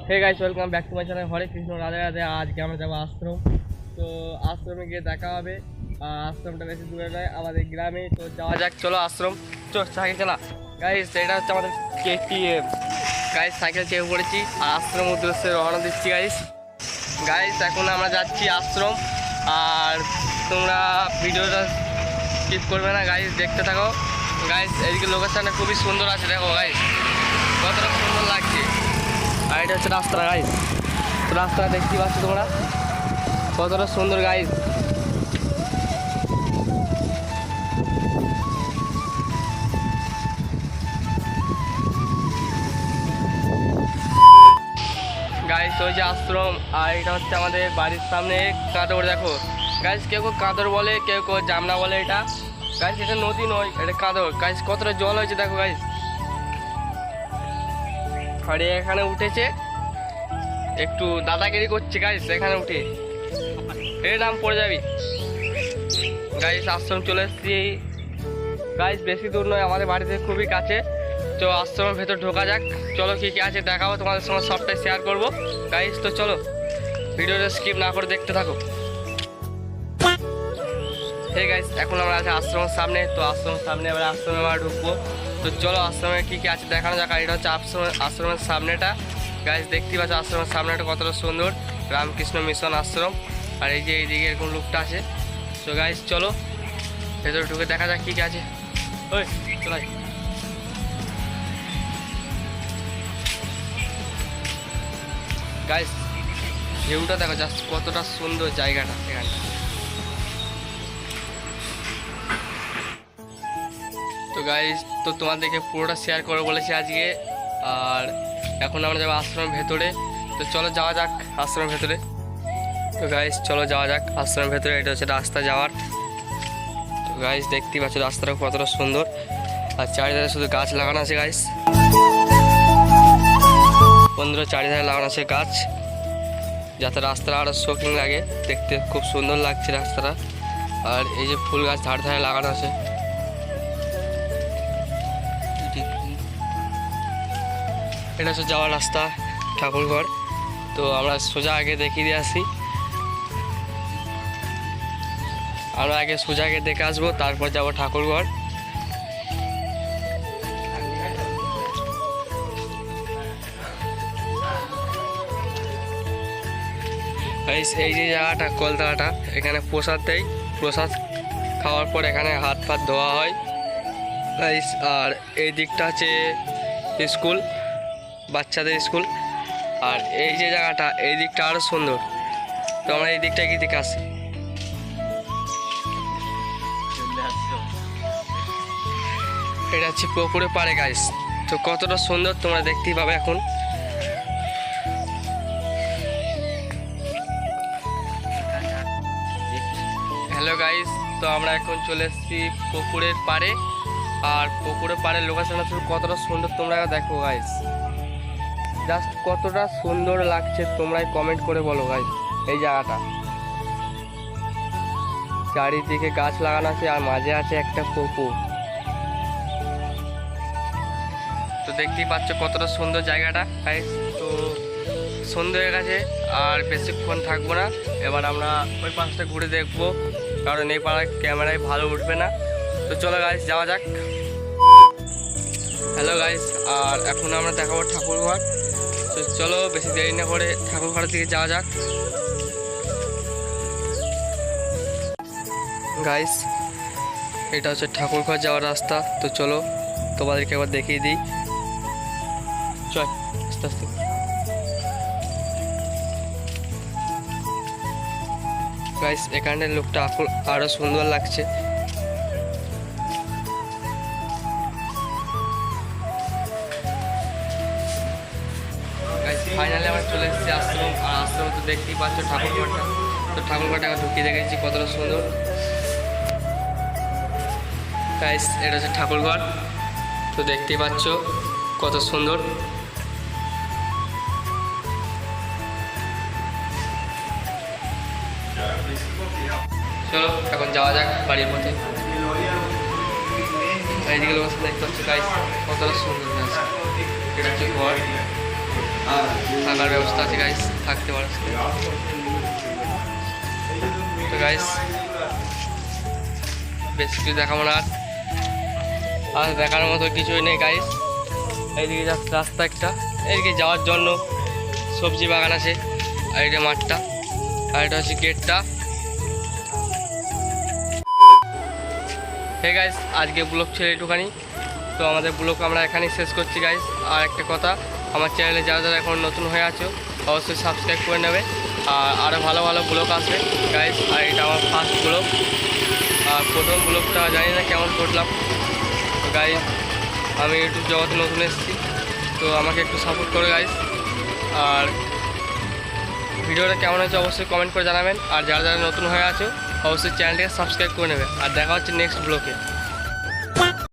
Hey guys welcome back to my channel Hare Krishna Radhe Radhe. आज के আমরা যাব আশ্রম। তো আশ্রমে গিয়ে দেখা হবে। আশ্রমটা বেশি দূরে নয়, আমাদের গ্রামে। তো যাওয়া যাক, চলো আশ্রম। চল সাইকেল চালা গাইস। এটা হচ্ছে আমাদের কেটিএম গাইস। সাইকেল চেপে পড়েছি আর আশ্রম উদ্দেশ্যে রওনা দিচ্ছি গাইস। গাইস এখন আমরা যাচ্ছি আশ্রম, আর তোমরা ভিডিওটা স্কিপ করবে না গাইস, দেখতে থাকো গাইস। এইদিকে লোকেশনটা খুবই সুন্দর আছে, দেখো গাইস কতটা সুন্দর লাগছে। আর এটা হচ্ছে রাস্তা গাইস। তো রাস্তাটা দেখতে পাচ্ছ তোমরা কতটা সুন্দর গাইস। গাইস ওই যে আশ্রম, আর এটা হচ্ছে আমাদের বাড়ির সামনে কাঁদর। দেখো গাইস, কেউ কেউ কাঁদর বলে, কেউ কেউ জামনা বলে। এটা গাইস এটা নদী নয়, এটা কাঁদর গাইস। কতটা জল হয়েছে দেখো গাইস। আর এখানে উঠেছে, একটু দাদাগিরি করছে গাইস এখানে উঠে। এর নাম পড়ে যাবি গাইস। আশ্রম চলে এসেছি গাইস, বেশি দূর নয়, আমাদের বাড়ি থেকে খুবই কাছে। তো আশ্রমের ভেতর ঢোকা যাক। চলো কী কী আছে দেখাবো তোমাদের সঙ্গে, সবটাই শেয়ার করবো গাইস। তো চলো ভিডিওটা স্কিপ না করে দেখতে থাকো। হে গাইস এখন আমরা আছি আশ্রমের সামনে। তো আশ্রমের সামনে এবার আশ্রমে আমরা ঢুকবো। তো চলো আশ্রমে কী কী আছে দেখানো যাক। আর এটা হচ্ছে আশ্রমের সামনেটা গাইস, দেখতেই পাচ্ছ আশ্রমের সামনেটা কতটা সুন্দর। রামকৃষ্ণ মিশন আশ্রম। আর এই যে এইদিকে এরকম লুকটা আছে। তো গাইস চলো ভেতরে ঢুকে দেখা যাক কী কী আছে। ওই চলো গাইস, ভিউটা দেখো জাস্ট কতটা সুন্দর জায়গাটা এখানটা। তো গাইস তো তোমাদেরকে পুরোটা শেয়ার করে বলেছি আজকে। আর এখন আমরা যাবো আশ্রমের ভেতরে। তো চলো যাওয়া যাক আশ্রমের ভেতরে। তো গাইস চলো যাওয়া যাক আশ্রমের ভেতরে। এটা হচ্ছে রাস্তা যাওয়ার। তো গাইস দেখতেই পাচ্ছ রাস্তাটা কতটা সুন্দর, আর চারিধারে শুধু গাছ লাগানো আছে গাইস। বন্ধুরা চারিধারে লাগানো আছে গাছ, যাতে রাস্তাটা আরও শোকিং লাগে, দেখতে খুব সুন্দর লাগছে রাস্তাটা। আর এই যে ফুল গাছ ধারে ধারে লাগানো আছে। এটা হচ্ছে যাওয়ার রাস্তা ঠাকুরঘর। তো আমরা সোজা আগে দেখিয়ে দিয়ে আসি। আমরা আগে সোজা আগে দেখে আসবো, তারপর যাবো ঠাকুরঘর। এই যে জায়গাটা কলতলাটা, এখানে প্রসাদ দেয়। প্রসাদ খাওয়ার পর এখানে হাত ফাত ধোয়া হয়। আর এই দিকটা হচ্ছে স্কুল, বাচ্চাদের স্কুল। আর এই যে জায়গাটা, এই দিকটা আরও সুন্দর। তো আমরা এই দিকটা কি দিকে আসি। এটা হচ্ছে পুকুরে পাড়ে গাইস। তো কতটা সুন্দর তোমরা দেখতেই পাবে এখন। হ্যালো গাইস, তো আমরা এখন চলে এসেছি পুকুরের পাড়ে। আর পুকুরের পাড়ের লোকেশনটা কতটা সুন্দর তোমরা দেখো গাইস, জাস্ট কতটা সুন্দর লাগছে তোমরাই কমেন্ট করে বলো গাইস। এই জায়গাটা চারিদিকে গাছ লাগানো আছে, আর মাঝে আছে একটা পুকুর। তো দেখতেই পাচ্ছ কতটা সুন্দর জায়গাটা গাইস। তো সুন্দর হয়ে গেছে, আর বেশিক্ষণ থাকবো না। এবার আমরা ওই পাশটা ঘুরে দেখবো, কারণ এই পাড়ার ক্যামেরায় ভালো উঠবে না। তো চলো গাইস যাওয়া যাক। হ্যালো গাইস, আর এখন আমরা দেখাবো ঠাকুরঘর। তো চলো বেশি দেরি না করে ঠাকুরঘরের দিকে যাওয়া যাক গাইস। এটা হচ্ছে ঠাকুরঘর যাওয়ার রাস্তা। তো চলো তোমাদেরকে একবার দেখিয়ে দিই। চল আস্তে আস্তে। গাইস এখানের লোকটা আরো সুন্দর লাগছে। গাইস ফাইনালি আমরা চলে এসেছি আশ্রম। আর আশ্রম তো দেখতেই পাচ্ছ ঠাকুরঘরটা। তো ঠাকুরঘরটা ঢুকিয়ে দেখেছি কতটা সুন্দর গাইস। এটা হচ্ছে ঠাকুরঘর। তো দেখতেই পাচ্ছ কত সুন্দর। চলো এখন যাওয়া যাক বাড়ির পথে। এইদিকে লোকেশন দেখতে পাচ্ছ গাইস কতটা সুন্দর। এটা হচ্ছে ঘর, আর থাকার থাকার ব্যবস্থা আছে গাইস, থাকতে পারো। তো গাইস বেশি কিছু দেখাবো না, আর দেখার মতো কিছুই নেই গাইস। এইদিকে যাচ্ছে রাস্তা একটা, এইদিকে যাওয়ার জন্য সবজি বাগান আছে, আর এটা মাঠটা, আর এটা হচ্ছে গেটটা। হে গাইস, আজকে ব্লগ ছিল একটুখানি, তো আমাদের ব্লগ আমরা এখানেই শেষ করছি গাইস। আর একটা কথা, আমার চ্যানেলে যারা যারা এখন নতুন হয়ে আছো অবশ্যই সাবস্ক্রাইব করে নেবে, আর আরও ভালো ভালো ব্লগ আসবে গাইস। আর এটা আমার ফার্স্ট ব্লগ, আর প্রথম ব্লগটা জানি না কেমন করলাম। তো গাইস আমি ইউটিউব জগতে নতুন এসেছি, তো আমাকে একটু সাপোর্ট করো গাইস। আর ভিডিওটা কেমন হয়েছে অবশ্যই কমেন্ট করে জানাবেন, আর যারা যারা নতুন হয়ে আছো অবশ্যই চ্যানেলটিকে সাবস্ক্রাইব করে নেবে। আর দেখা হচ্ছে নেক্সট ব্লগে।